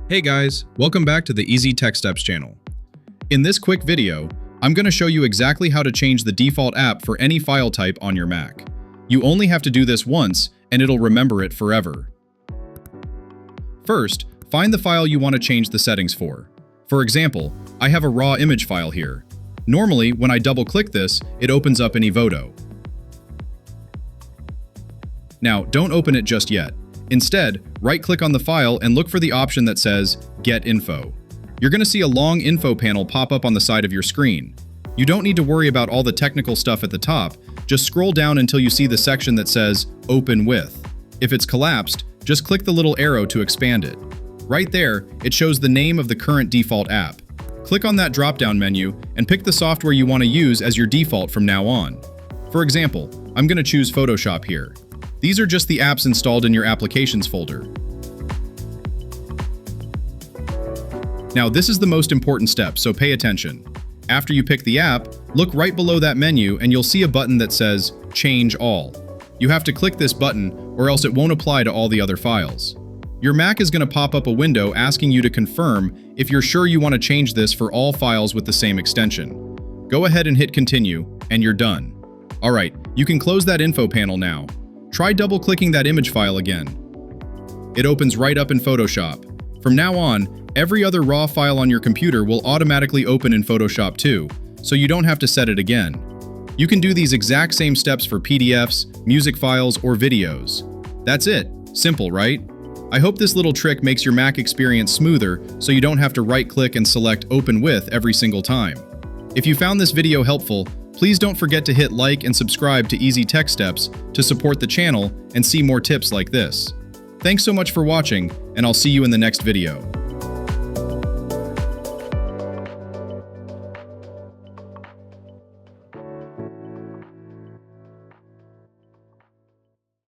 Hey guys, welcome back to the Easy Tech Steps channel. In this quick video, I'm going to show you exactly how to change the default app for any file type on your Mac. You only have to do this once, and it'll remember it forever. First, find the file you want to change the settings for. For example, I have a raw image file here. Normally, when I double-click this, it opens up an Evoto. Now, don't open it just yet. Instead, right-click on the file and look for the option that says Get Info. You're going to see a long info panel pop up on the side of your screen. You don't need to worry about all the technical stuff at the top, just scroll down until you see the section that says Open With. If it's collapsed, just click the little arrow to expand it. Right there, it shows the name of the current default app. Click on that drop-down menu and pick the software you want to use as your default from now on. For example, I'm going to choose Photoshop here. These are just the apps installed in your Applications folder. Now, this is the most important step, so pay attention. After you pick the app, look right below that menu and you'll see a button that says Change All. You have to click this button or else it won't apply to all the other files. Your Mac is going to pop up a window asking you to confirm if you're sure you want to change this for all files with the same extension. Go ahead and hit Continue, and you're done. Alright, you can close that info panel now. Try double-clicking that image file again. It opens right up in Photoshop. From now on, every other raw file on your computer will automatically open in Photoshop too, so you don't have to set it again. You can do these exact same steps for PDFs, music files, or videos. That's it. Simple, right? I hope this little trick makes your Mac experience smoother so you don't have to right-click and select Open With every single time. If you found this video helpful, please don't forget to hit like and subscribe to Easy Tech Steps to support the channel and see more tips like this. Thanks so much for watching, and I'll see you in the next video.